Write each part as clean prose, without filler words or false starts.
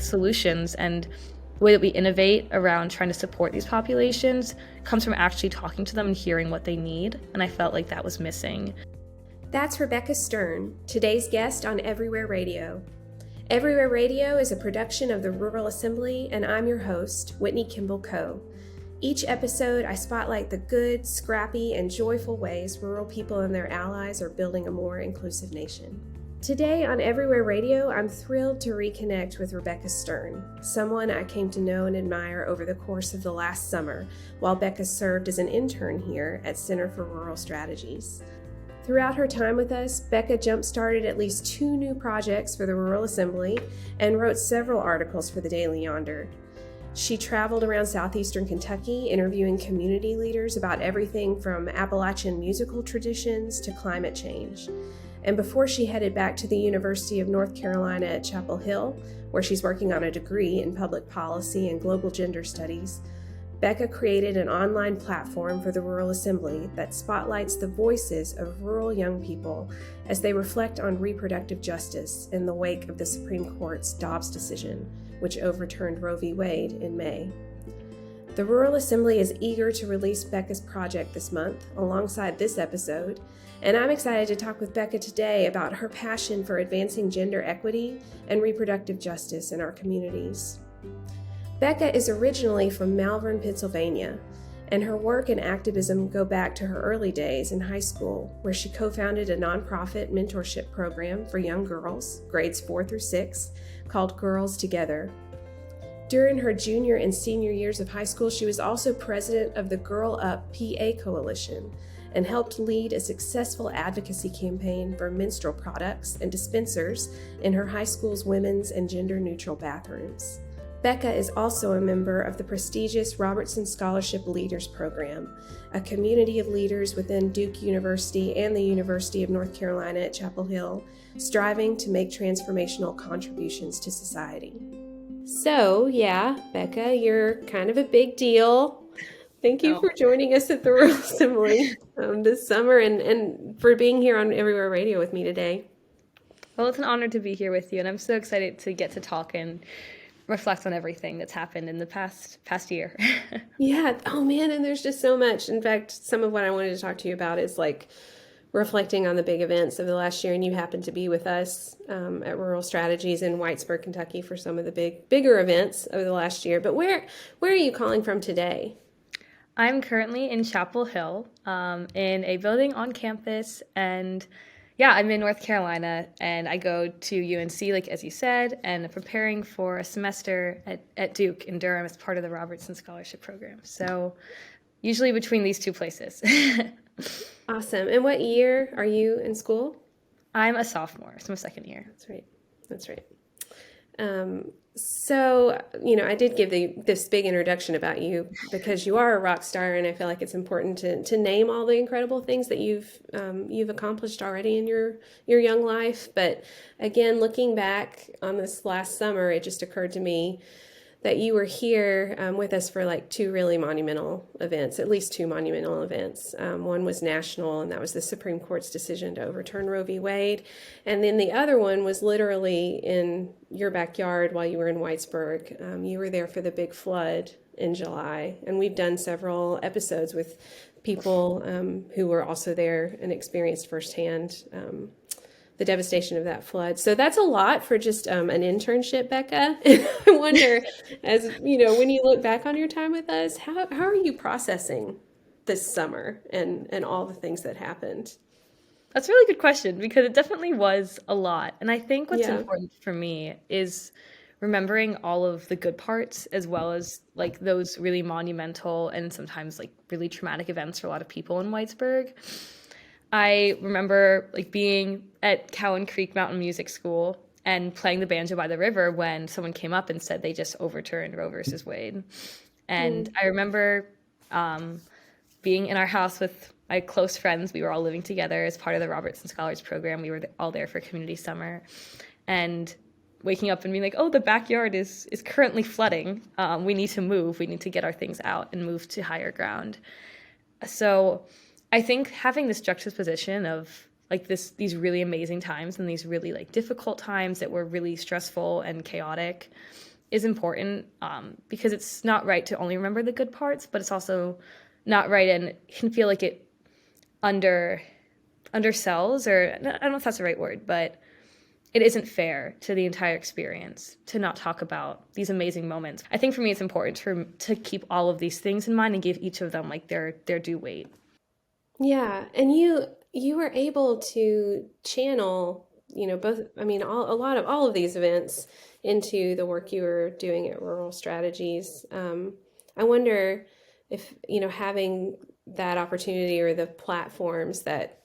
solutions and the way that we innovate around trying to support these populations comes from actually talking to them and hearing what they need. And I felt like that was missing. That's Rebecca Stern, today's guest on Everywhere Radio. Everywhere Radio is a production of the Rural Assembly, and I'm your host, Whitney Kimball Coe. Each episode, I spotlight the good, scrappy, and joyful ways rural people and their allies are building a more inclusive nation. Today on Everywhere Radio, I'm thrilled to reconnect with Rebecca Stern, someone I came to know and admire over the course of the last summer while Becca served as an intern here at Center for Rural Strategies. Throughout her time with us, Becca jump-started at least 2 new projects for the Rural Assembly and wrote several articles for the Daily Yonder. She traveled around southeastern Kentucky interviewing community leaders about everything from Appalachian musical traditions to climate change. And before she headed back to the University of North Carolina at Chapel Hill, where she's working on a degree in public policy and global gender studies, Becca created an online platform for the Rural Assembly that spotlights the voices of rural young people as they reflect on reproductive justice in the wake of the Supreme Court's Dobbs decision, which overturned Roe v. Wade in May. The Rural Assembly is eager to release Becca's project this month alongside this episode, and I'm excited to talk with Becca today about her passion for advancing gender equity and reproductive justice in our communities. Becca is originally from Malvern, Pennsylvania, and her work and activism go back to her early days in high school, where she co-founded a nonprofit mentorship program for young girls, grades 4 through 6, called Girls Together. During her junior and senior years of high school, she was also president of the Girl Up PA Coalition and helped lead a successful advocacy campaign for menstrual products and dispensers in her high school's women's and gender-neutral bathrooms. Becca is also a member of the prestigious Robertson Scholarship Leaders Program, a community of leaders within Duke University and the University of North Carolina at Chapel Hill, striving to make transformational contributions to society. So, Becca, you're kind of a big deal. Thank you for joining us at the Rural Assembly this summer and for being here on Everywhere Radio with me today. Well, it's an honor to be here with you, and I'm so excited to get to talk and reflect on everything that's happened in the past year. Yeah. Oh, man, and there's just so much. In fact, some of what I wanted to talk to you about is like reflecting on the big events of the last year, and you happened to be with us at Rural Strategies in Whitesburg, Kentucky for some of the bigger events of the last year. But where are you calling from today? I'm currently in Chapel Hill in a building on campus, and I'm in North Carolina, and I go to UNC, like as you said, and preparing for a semester at Duke in Durham as part of the Robertson Scholarship Program. So usually between these two places. Awesome. And what year are you in school? I'm a sophomore, so I'm a second year. That's right. So, I did give this big introduction about you because you are a rock star, and I feel like it's important to name all the incredible things that you've accomplished already in your young life. But again, looking back on this last summer, it just occurred to me that you were here with us for like 2 really monumental events, at least 2 monumental events. One was national, and that was the Supreme Court's decision to overturn Roe v. Wade. And then the other one was literally in your backyard while you were in Whitesburg. You were there for the big flood in July. And we've done several episodes with people who were also there and experienced firsthand the devastation of that flood. So that's a lot for just an internship, Becca. I wonder, when you look back on your time with us, how are you processing this summer and all the things that happened? That's a really good question, because it definitely was a lot. And I think what's important for me is remembering all of the good parts, as well as like those really monumental and sometimes like really traumatic events for a lot of people in Whitesburg. I remember like being at Cowan Creek Mountain Music School and playing the banjo by the river when someone came up and said they just overturned Roe versus Wade. And I remember being in our house with my close friends. We were all living together as part of the Robertson Scholars Program. We were all there for community summer. And waking up and being like, oh, the backyard is currently flooding. We need to move. We need to get our things out and move to higher ground. So I think having this juxtaposition of like these really amazing times and these really like difficult times that were really stressful and chaotic is important, because it's not right to only remember the good parts, but it's also not right and can feel like it under undersells, or I don't know if that's the right word, but it isn't fair to the entire experience to not talk about these amazing moments. I think for me, it's important to keep all of these things in mind and give each of them like their due weight. Yeah, and you were able to channel, both, I mean, a lot of all of these events into the work you were doing at Rural Strategies. I wonder if, having that opportunity or the platforms that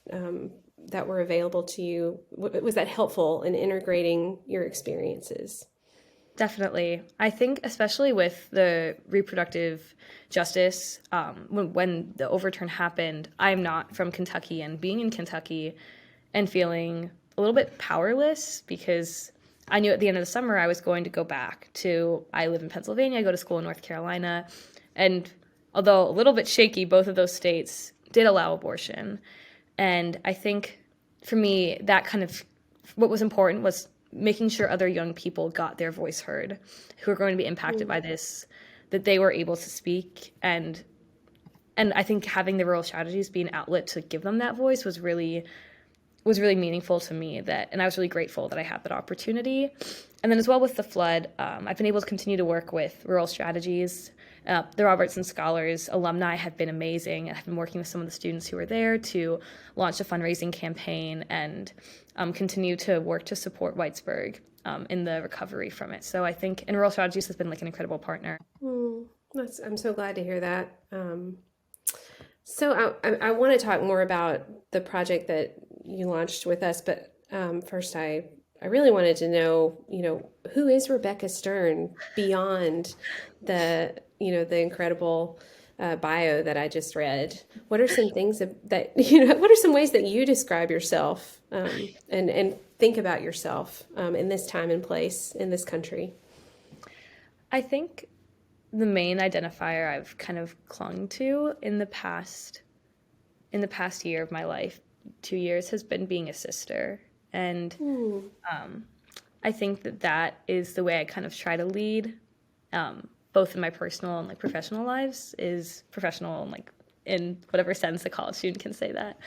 were available to you, was that helpful in integrating your experiences? Definitely. I think especially with the reproductive justice, when the overturn happened, I'm not from Kentucky, and being in Kentucky and feeling a little bit powerless because I knew at the end of the summer I was going to go back to, I live in Pennsylvania, I go to school in North Carolina, and although a little bit shaky, both of those states did allow abortion. And I think for me, that kind of what was important was making sure other young people got their voice heard who are going to be impacted by this, that they were able to speak. And I think having the rural strategies be an outlet to give them that voice was really meaningful to me, that, and I was really grateful that I had that opportunity. And then as well with the flood, I've been able to continue to work with Rural Strategies. The Robertson Scholars alumni have been amazing. I've been working with some of the students who were there to launch a fundraising campaign and continue to work to support Whitesburg in the recovery from it. So I think, and Rural Strategies has been like an incredible partner. I'm so glad to hear that. So I want to talk more about the project that you launched with us, but first I really wanted to know, who is Rebecca Stern beyond the incredible bio that I just read? What are some things that what are some ways that you describe yourself and think about yourself in this time and place in this country? I think the main identifier I've kind of clung to in the past year of my life, 2 years, has been being a sister. And I think that is the way I kind of try to lead, both in my personal and like professional lives, is professional and like in whatever sense a college student can say that.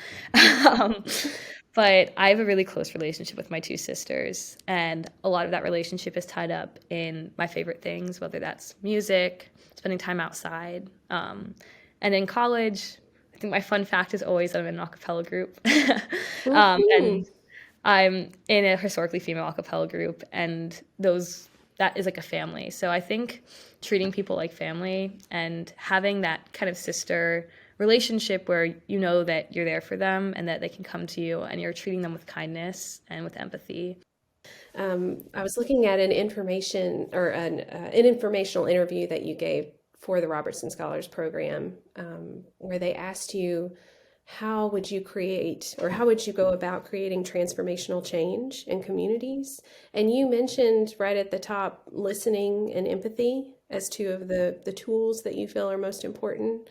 But I have a really close relationship with my two sisters, and a lot of that relationship is tied up in my favorite things, whether that's music, spending time outside. And in college, I think my fun fact is always I'm in an a cappella group. And I'm in a historically female a cappella group, and that is like a family. So I think treating people like family and having that kind of sister relationship where you know that you're there for them and that they can come to you and you're treating them with kindness and with empathy. I was looking at an informational interview that you gave for the Robertson Scholars program, where they asked you, how would you go about creating transformational change in communities? And you mentioned right at the top listening and empathy as two of the tools that you feel are most important.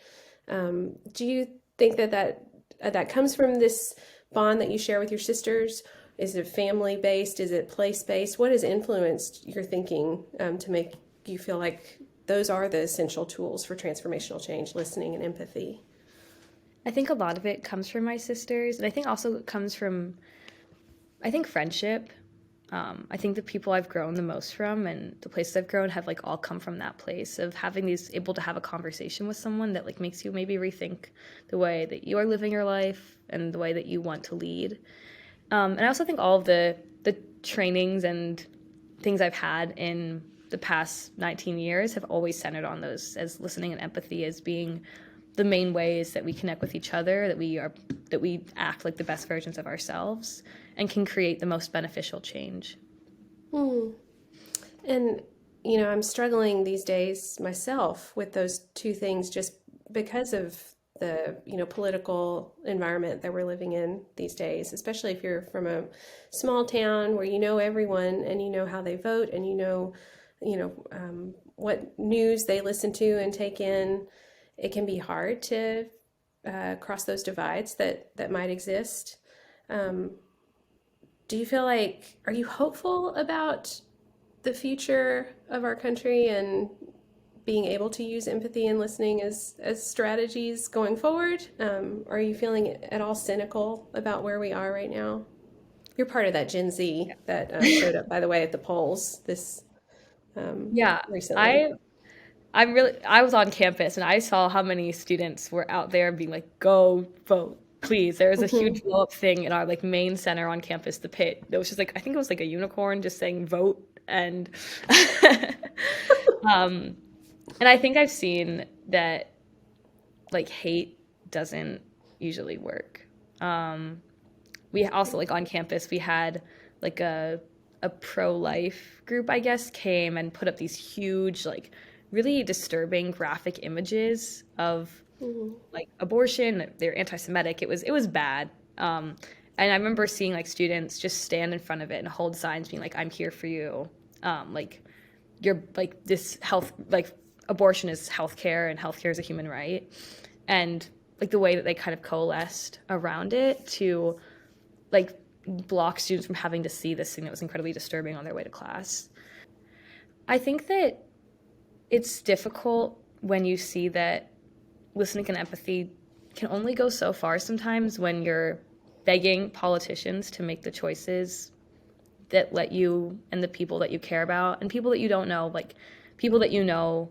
Do you think that comes from this bond that you share with your sisters? Is it family-based? Is it place-based? What has influenced your thinking to make you feel like those are the essential tools for transformational change, listening and empathy? I think a lot of it comes from my sisters, and I think also it comes from, I think, friendship. I think the people I've grown the most from and the places I've grown have like all come from that place of able to have a conversation with someone that like makes you maybe rethink the way that you are living your life and the way that you want to lead. And I also think all of the trainings and things I've had in the past 19 years have always centered on those, as listening and empathy as being the main ways that we connect with each other, that we act like the best versions of ourselves and can create the most beneficial change. And I'm struggling these days myself with those two things, just because of the political environment that we're living in these days, especially if you're from a small town where you know everyone and you know how they vote and what news they listen to and take in. It can be hard to cross those divides that might exist. Do you feel like, are you hopeful about the future of our country and being able to use empathy and listening as strategies going forward? Are you feeling at all cynical about where we are right now? You're part of that Gen Z that showed up, by the way, at the polls this Yeah, recently. I was on campus and I saw how many students were out there being like, "Go vote, please." There was a huge blow up thing in our like main center on campus, the pit. It was just like I think it was like a unicorn just saying "vote," and um, and I think I've seen that like hate doesn't usually work. Um, we also like on campus we had like a pro-life group, I guess, came and put up these huge like really disturbing graphic images of Mhm. like abortion. They're anti-Semitic. It was bad. And I remember seeing like students just stand in front of it and hold signs being like, "I'm here for you." Like you're like this health like abortion is healthcare and healthcare is a human right. And like the way that they kind of coalesced around it to like block students from having to see this thing that was incredibly disturbing on their way to class. I think that it's difficult when you see that listening and empathy can only go so far sometimes when you're begging politicians to make the choices that let you and the people that you care about and people that you don't know, like people that you know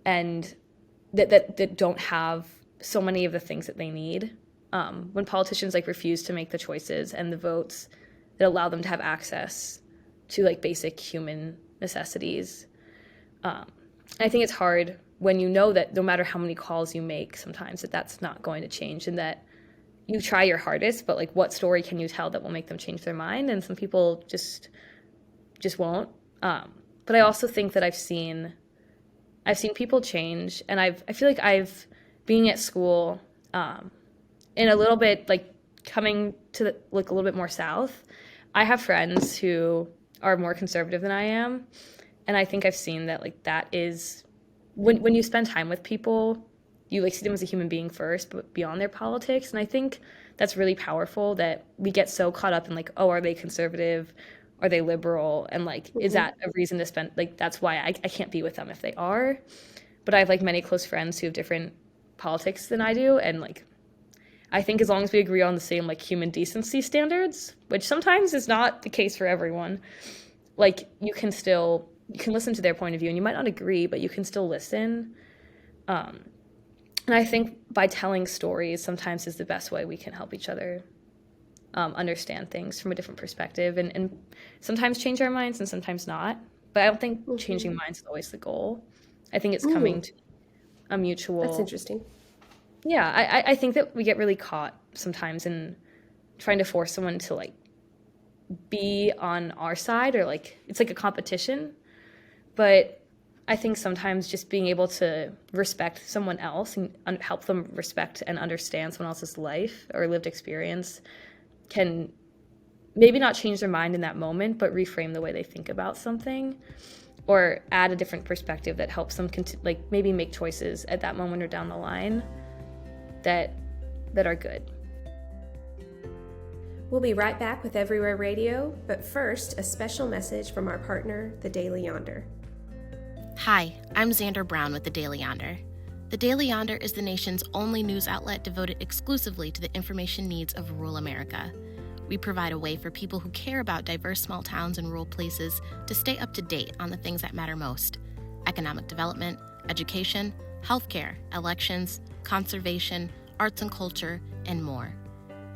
and that don't have so many of the things that they need. When politicians like refuse to make the choices and the votes that allow them to have access to like basic human necessities. I think it's hard when you know that no matter how many calls you make, sometimes that's not going to change, and that you try your hardest, but like what story can you tell that will make them change their mind? And some people just won't. But I also think that I've seen people change, and I feel like I've being at school, in a little bit like coming to like a little bit more south. I have friends who are more conservative than I am, and I think I've seen that like that is when you spend time with people, you like see them as a human being first, but beyond their politics. And I think that's really powerful that we get so caught up in like, oh, are they conservative? Are they liberal? And like, is Mhm. that a reason to spend like that's why I can't be with them if they are. But I have like many close friends who have different politics than I do, and like I think as long as we agree on the same like human decency standards, which sometimes is not the case for everyone, like you can listen to their point of view and you might not agree, but you can still listen. Um, and I think by telling stories sometimes is the best way we can help each other understand things from a different perspective and sometimes change our minds and sometimes not. But I don't think changing Mhm. minds is always the goal. I think it's coming Mm, to a that's mutual. interesting. Yeah, I think that we get really caught sometimes in trying to force someone to like be on our side or like it's like a competition. But I think sometimes just being able to respect someone else and help them respect and understand someone else's life or lived experience can maybe not change their mind in that moment, but reframe the way they think about something or add a different perspective that helps them like maybe make choices at that moment or down the line that are good. We'll be right back with Everywhere Radio, but first, a special message from our partner, the Daily Yonder. Hi, I'm Xander Brown with the Daily Yonder. The Daily Yonder is the nation's only news outlet devoted exclusively to the information needs of rural America. We provide a way for people who care about diverse small towns and rural places to stay up to date on the things that matter most: economic development, education, healthcare, elections, conservation, arts and culture, and more.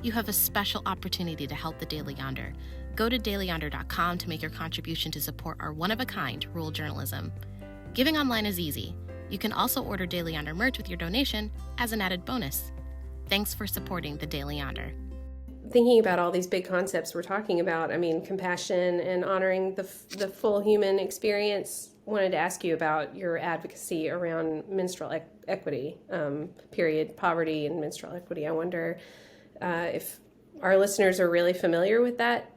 You have a special opportunity to help the Daily Yonder. Go to dailyyonder.com to make your contribution to support our one-of-a-kind rural journalism. Giving online is easy. You can also order Daily Yonder merch with your donation as an added bonus. Thanks for supporting the Daily Yonder. Thinking about all these big concepts we're talking about, I mean, compassion and honoring the full human experience, wanted to ask you about your advocacy around menstrual equity, period poverty and menstrual equity. I wonder if our listeners are really familiar with that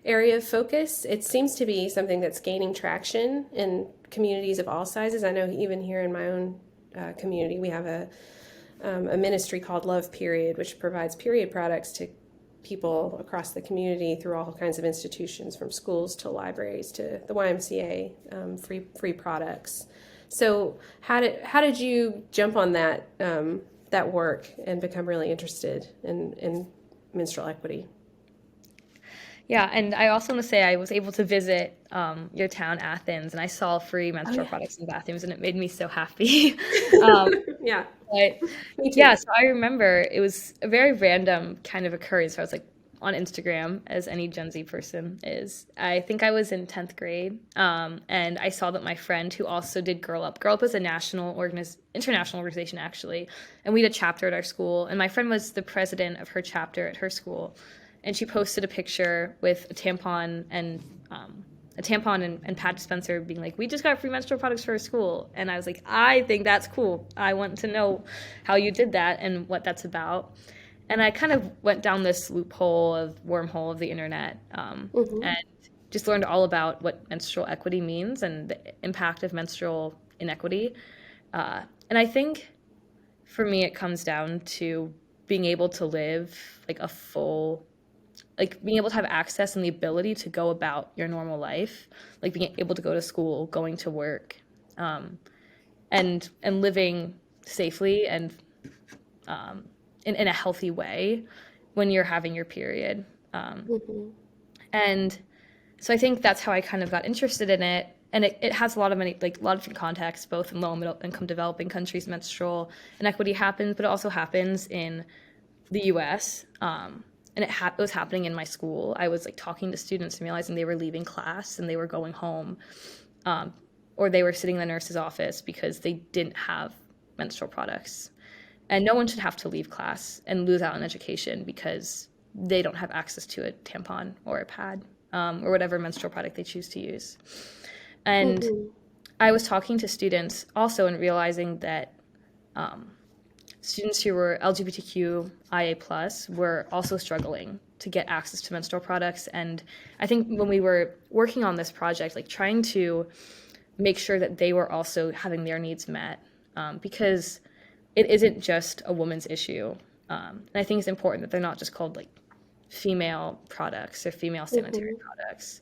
area of focus. It seems to be something that's gaining traction in communities of all sizes. I know even here in my own community, we have a ministry called Love Period, which provides period products to people across the community through all kinds of institutions, from schools to libraries to the YMCA, free products. So how did you jump on that work and become really interested in menstrual equity? Yeah, and I also want to say I was able to visit your town, Athens, and I saw free menstrual products in bathrooms, and it made me so happy. Yeah, But me too. yeah, so I remember it was a very random kind of occurrence. So I was like on Instagram, as any Gen Z person is. I think I was in 10th grade, and I saw that my friend who also did Girl Up. Girl Up is a international organization, actually, and we had a chapter at our school, and my friend was the president of her chapter at her school. And she posted a picture with a tampon and pad dispenser being like, we just got free menstrual products for our school. And I was like, I think that's cool. I want to know how you did that and what that's about. And I kind of went down this wormhole of the internet, and just learned all about what menstrual equity means and the impact of menstrual inequity. And I think for me, it comes down to being able to live like being able to have access and the ability to go about your normal life, like being able to go to school, going to work, and living safely and in a healthy way when you're having your period. And so I think that's how I kind of got interested in it. And it has a lot of different contexts, both in low and middle income developing countries. Menstrual inequity happens, but it also happens in the U.S. And it was happening in my school. I was like talking to students and realizing they were leaving class and they were going home, or they were sitting in the nurse's office because they didn't have menstrual products. And no one should have to leave class and lose out on education because they don't have access to a tampon or a pad, or whatever menstrual product they choose to use. And I was talking to students also and realizing that students who were LGBTQIA+ were also struggling to get access to menstrual products. And I think when we were working on this project, like trying to make sure that they were also having their needs met, because it isn't just a woman's issue. And I think it's important that they're not just called like female products or female sanitary products.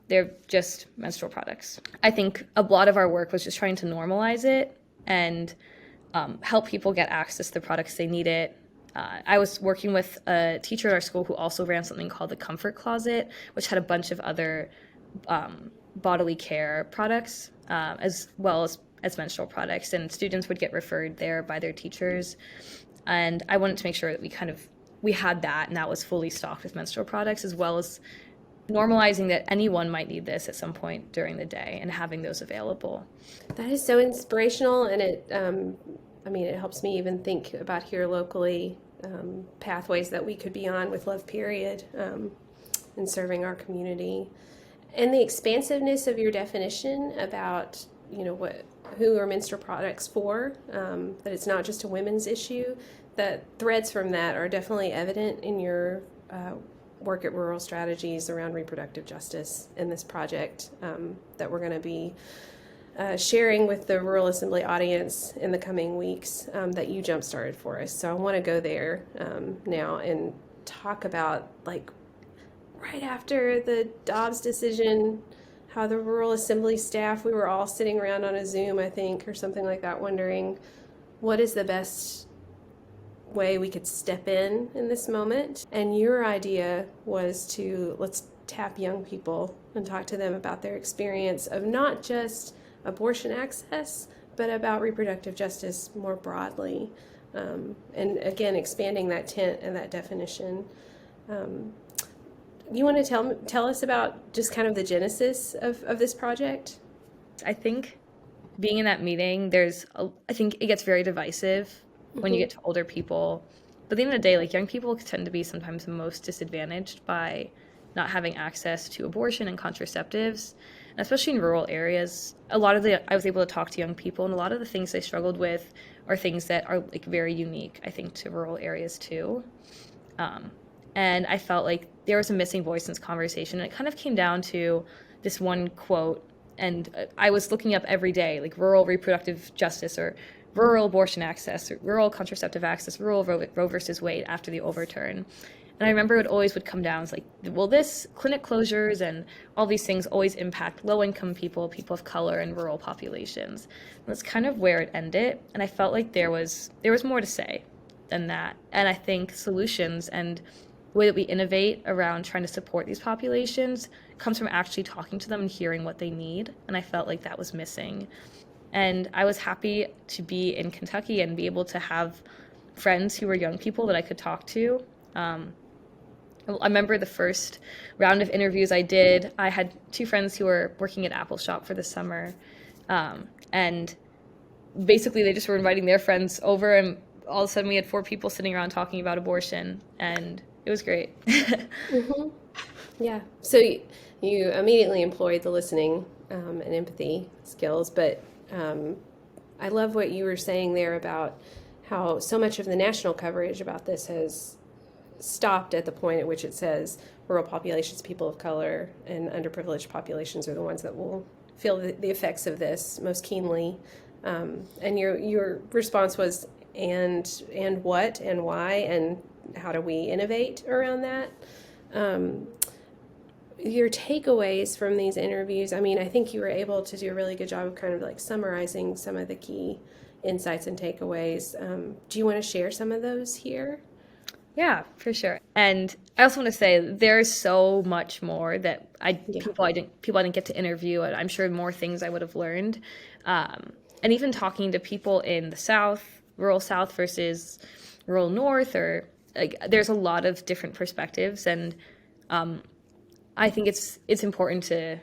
They're just menstrual products. I think a lot of our work was just trying to normalize it and help people get access to the products they needed. I was working with a teacher at our school who also ran something called the Comfort Closet, which had a bunch of other bodily care products, as well as menstrual products, and students would get referred there by their teachers. And I wanted to make sure that we had that, and that was fully stocked with menstrual products, as well as normalizing that anyone might need this at some point during the day and having those available. That is so inspirational, and it helps me even think about here locally, pathways that we could be on with Love Period, and serving our community. And the expansiveness of your definition about, who are menstrual products for, that it's not just a women's issue, that threads from that are definitely evident in your work at Rural Strategies around reproductive justice in this project that we're going to be sharing with the Rural Assembly audience in the coming weeks, that you jump-started for us. So I want to go there now and talk about, like, right after the Dobbs decision, how the Rural Assembly staff, we were all sitting around on a Zoom, I think, or something like that, wondering what is the best way we could step in this moment. And your idea was to let's tap young people and talk to them about their experience of not just abortion access, but about reproductive justice more broadly. And again, expanding that tent and that definition. You want to tell us about just kind of the genesis of this project? I think being in that meeting, I think it gets very divisive when you get to older people. But at the end of the day, like, young people tend to be sometimes the most disadvantaged by not having access to abortion and contraceptives, and especially in rural areas. I was able to talk to young people, and a lot of the things they struggled with are things that are like very unique, I think, to rural areas too. And I felt like there was a missing voice in this conversation. And it kind of came down to this one quote, and I was looking up every day, like rural reproductive justice or rural abortion access, or rural contraceptive access, rural Roe versus Wade after the overturn. And I remember it always would come down, it's like, well, this clinic closures and all these things always impact low-income people, people of color, and rural populations. And that's kind of where it ended. And I felt like there was more to say than that. And I think solutions and the way that we innovate around trying to support these populations comes from actually talking to them and hearing what they need. And I felt like that was missing. And I was happy to be in Kentucky and be able to have friends who were young people that I could talk to. I remember the first round of interviews I did, I had two friends who were working at Apple Shop for the summer. And basically they just were inviting their friends over, and all of a sudden we had 4 people sitting around talking about abortion, and it was great. Mm-hmm. Yeah. So you immediately employed the listening and empathy skills, but I love what you were saying there about how so much of the national coverage about this has stopped at the point at which it says rural populations, people of color, and underprivileged populations are the ones that will feel the effects of this most keenly. And your response was, and what and why and how do we innovate around that? Your takeaways from these interviews, I mean, I think you were able to do a really good job of kind of like summarizing some of the key insights and takeaways. Do you want to share some of those here? Yeah, for sure. And I also want to say there's so much more that people I didn't get to interview, and I'm sure more things I would have learned. And even talking to people in the South, rural South versus rural North, or like there's a lot of different perspectives, and I think it's important to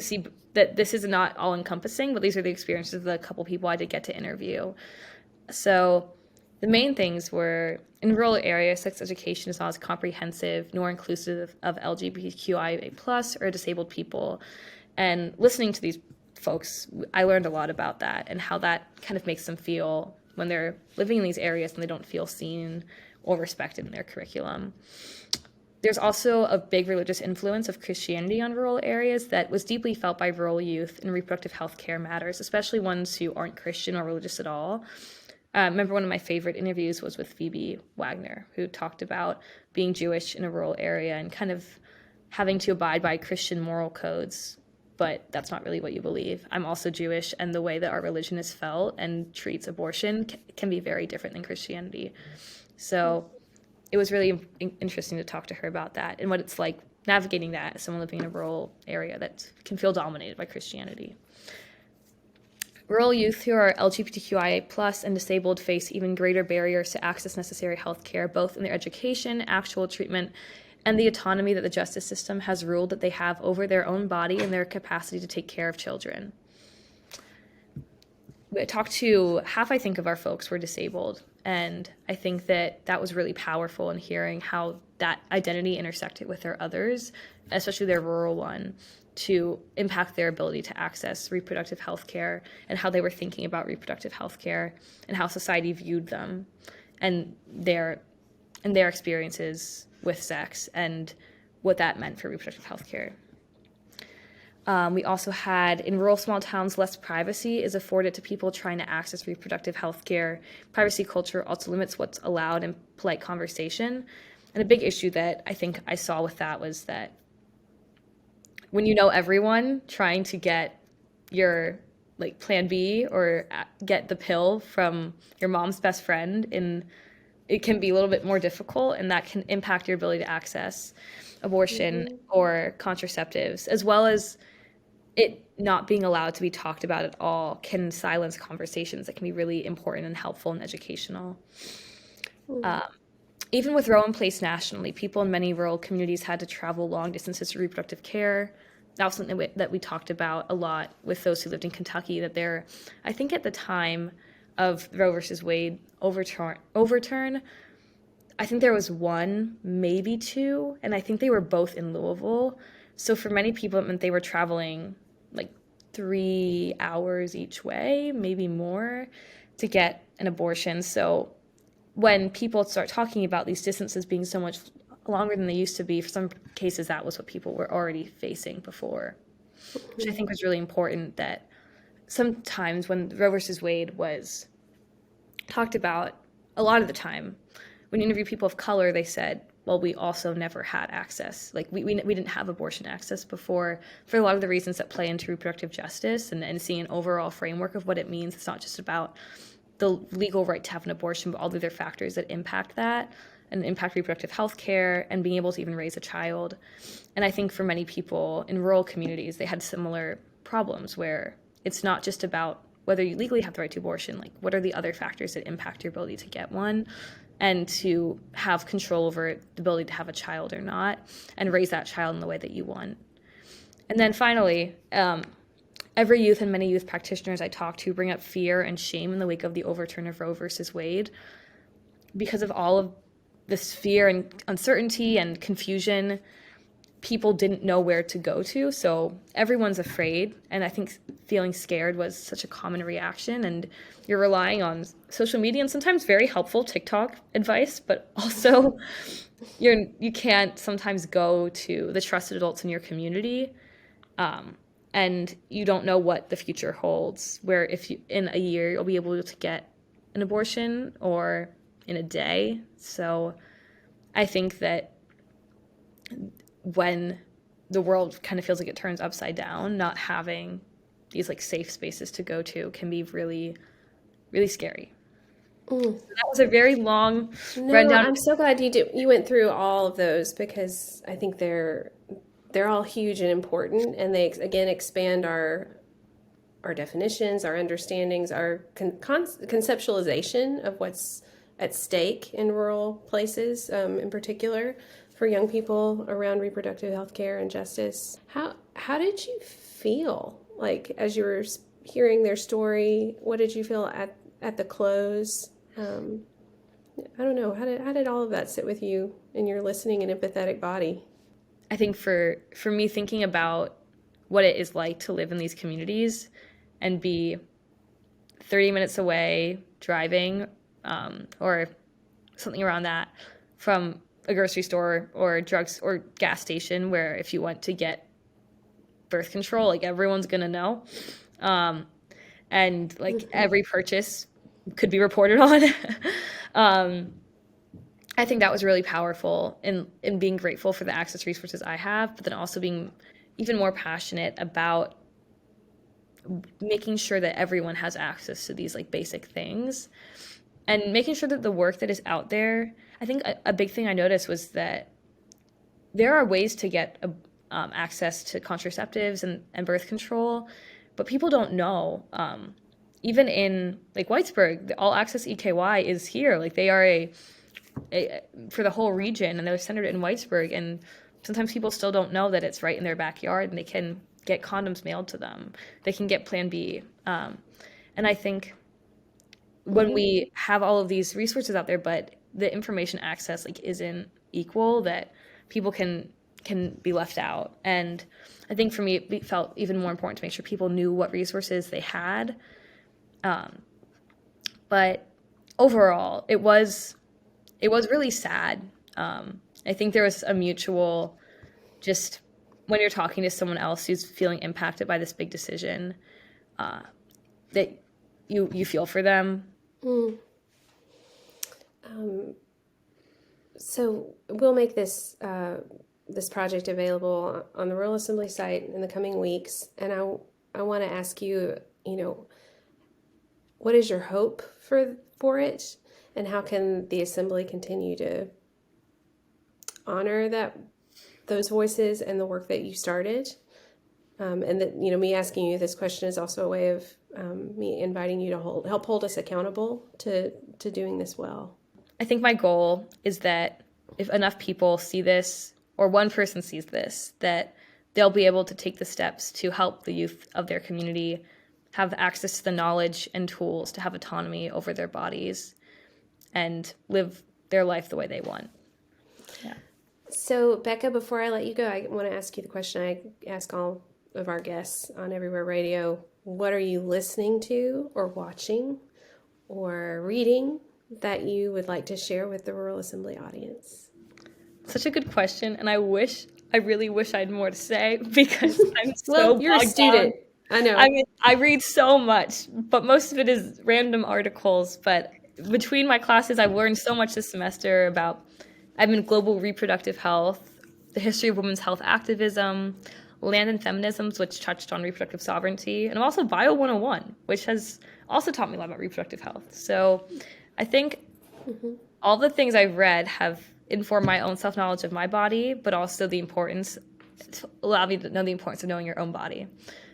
see that this is not all encompassing, but these are the experiences of the couple people I did get to interview. So the main things were, in rural areas, sex education is not as comprehensive nor inclusive of LGBTQIA+ or disabled people. And listening to these folks, I learned a lot about that and how that kind of makes them feel when they're living in these areas and they don't feel seen or respected in their curriculum. There's also a big religious influence of Christianity on rural areas that was deeply felt by rural youth in reproductive health care matters, especially ones who aren't Christian or religious at all. I remember one of my favorite interviews was with Phoebe Wagner, who talked about being Jewish in a rural area and kind of having to abide by Christian moral codes, but that's not really what you believe. I'm also Jewish, and the way that our religion is felt and treats abortion can be very different than Christianity. So it was really interesting to talk to her about that and what it's like navigating that as someone living in a rural area that can feel dominated by Christianity. Rural youth who are LGBTQIA+ and disabled face even greater barriers to access necessary health care, both in their education, actual treatment, and the autonomy that the justice system has ruled that they have over their own body and their capacity to take care of children. I talked to half, I think, of our folks were disabled, and I think that was really powerful in hearing how that identity intersected with their others, especially their rural one, to impact their ability to access reproductive health care and how they were thinking about reproductive health care and how society viewed them and their experiences with sex and what that meant for reproductive health care. We also had, in rural small towns, less privacy is afforded to people trying to access reproductive health care. Privacy culture also limits what's allowed in polite conversation. And a big issue that I think I saw with that was that when you know everyone, trying to get your plan B or get the pill from your mom's best friend, it can be a little bit more difficult, and that can impact your ability to access abortion or contraceptives, as well as it not being allowed to be talked about at all can silence conversations that can be really important and helpful and educational. Even with Roe in place nationally, people in many rural communities had to travel long distances to reproductive care. That was something that we talked about a lot with those who lived in Kentucky, that I think at the time of Roe versus Wade overturn, I think there was 1, maybe 2, and I think they were both in Louisville. So for many people, it meant they were traveling 3 hours each way, maybe more, to get an abortion. So when people start talking about these distances being so much longer than they used to be, for some cases that was what people were already facing before, which I think was really important. That sometimes when Roe versus Wade was talked about, a lot of the time when you interview people of color, they said, well, we also never had access. Like we didn't have abortion access before for a lot of the reasons that play into reproductive justice and seeing an overall framework of what it means. It's not just about the legal right to have an abortion, but all the other factors that impact that and impact reproductive health care and being able to even raise a child. And I think for many people in rural communities, they had similar problems where it's not just about whether you legally have the right to abortion, like what are the other factors that impact your ability to get one and to have control over the ability to have a child or not and raise that child in the way that you want. And then finally, every youth and many youth practitioners I talk to bring up fear and shame in the wake of the overturn of Roe versus Wade. Because of all of this fear and uncertainty and confusion, people didn't know where to go to. So everyone's afraid. And I think feeling scared was such a common reaction. And you're relying on social media and sometimes very helpful TikTok advice, but also you can't sometimes go to the trusted adults in your community. And you don't know what the future holds, where if you, in a year, you'll be able to get an abortion or in a day. So I think that when the world kind of feels like it turns upside down, not having these like safe spaces to go to can be really, really scary. So that was a very long rundown. I'm so glad you went through all of those because I think they're all huge and important, and they again expand our definitions, our understandings, our conceptualization of what's at stake in rural places, in particular for young people around reproductive health care and justice. How did you feel like as you were hearing their story? What did you feel at the close? I don't know. How did all of that sit with you in your listening and empathetic body? I think for me, thinking about what it is like to live in these communities and be 30 minutes away driving or something around that from a grocery store or drugs or gas station where if you want to get birth control, like everyone's going to know. And like every purchase could be reported on. I think that was really powerful in being grateful for the access resources I have, but then also being even more passionate about making sure that everyone has access to these like basic things and making sure that the work that is out there. I think a big thing I noticed was that there are ways to get access to contraceptives and birth control, but people don't know. Even in like Whitesburg, the All Access EKY is here. Like they are for the whole region, and they're centered in Whitesburg. And sometimes people still don't know that it's right in their backyard, and they can get condoms mailed to them. They can get Plan B. And I think when we have all of these resources out there, but the information access like isn't equal, that people can be left out. And I think for me, it felt even more important to make sure people knew what resources they had. But overall, it was really sad. I think there was a mutual, just when you're talking to someone else who's feeling impacted by this big decision, that you feel for them. So we'll make this project available on the Rural Assembly site in the coming weeks, and I want to ask you, what is your hope for it, and how can the Assembly continue to honor those voices and the work that you started? And that me asking you this question is also a way of me inviting you to help hold us accountable to doing this well. I think my goal is that if enough people see this, or one person sees this, that they'll be able to take the steps to help the youth of their community have access to the knowledge and tools to have autonomy over their bodies and live their life the way they want. Yeah. So, Becca, before I let you go, I want to ask you the question I ask all of our guests on Everywhere Radio. What are you listening to or watching or reading that you would like to share with the Rural Assembly audience? Such a good question, and I really wish I had more to say because I'm so well, you're a student. I know. I mean, I read so much, but most of it is random articles. But between my classes, I've learned so much this semester about I'm in global reproductive health, the history of women's health activism, land and feminisms, which touched on reproductive sovereignty, and I'm also Bio 101, which has also taught me a lot about reproductive health. So I think all the things I've read have informed my own self-knowledge of my body, but also allow me to know the importance of knowing your own body.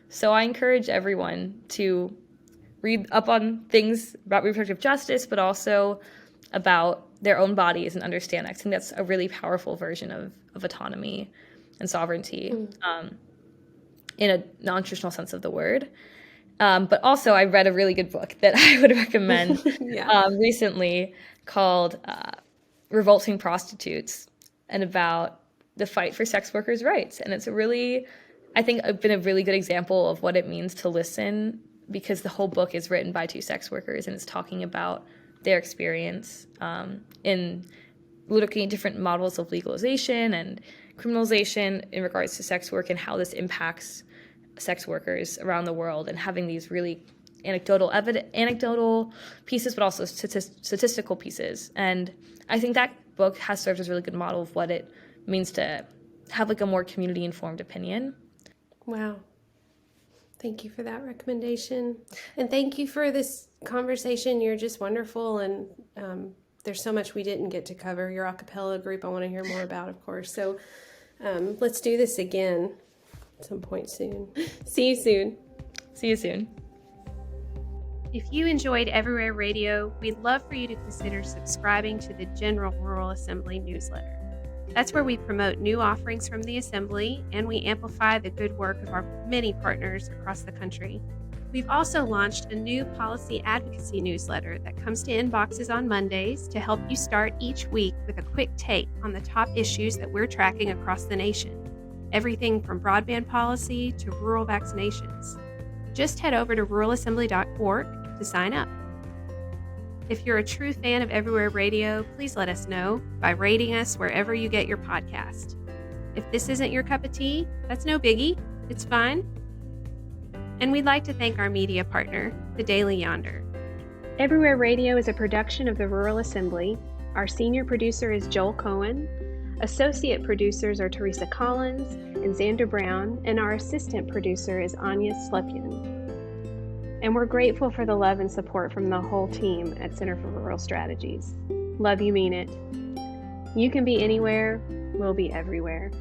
So I encourage everyone to read up on things about reproductive justice, but also about their own bodies and understand. I think that's a really powerful version of autonomy and sovereignty in a non-traditional sense of the word. But also I read a really good book that I would recommend recently called Revolting Prostitutes, and about the fight for sex workers' rights. And it's I think been a really good example of what it means to listen, because the whole book is written by 2 sex workers, and it's talking about their experience in looking at different models of legalization and criminalization in regards to sex work and how this impacts sex workers around the world, and having these really anecdotal pieces, but also statistical pieces. And I think that book has served as a really good model of what it means to have like a more community-informed opinion. Wow. Thank you for that recommendation. And thank you for this conversation. You're just wonderful. And there's so much we didn't get to cover. Your a cappella group I want to hear more about, of course. So let's do this again at some point soon. See you soon. See you soon. If you enjoyed Everywhere Radio, we'd love for you to consider subscribing to the General Rural Assembly newsletter. That's where we promote new offerings from the Assembly, and we amplify the good work of our many partners across the country. We've also launched a new policy advocacy newsletter that comes to inboxes on Mondays to help you start each week with a quick take on the top issues that we're tracking across the nation. Everything from broadband policy to rural vaccinations. Just head over to ruralassembly.org to sign up. If you're a true fan of Everywhere Radio, please let us know by rating us wherever you get your podcast. If this isn't your cup of tea, that's no biggie. It's fine. And we'd like to thank our media partner, the Daily Yonder. Everywhere Radio is a production of the Rural Assembly. Our senior producer is Joel Cohen. Associate producers are Teresa Collins and Xander Brown, and our assistant producer is Anya Slepyan. And we're grateful for the love and support from the whole team at Center for Rural Strategies. Love you, mean it. You can be anywhere, we'll be everywhere.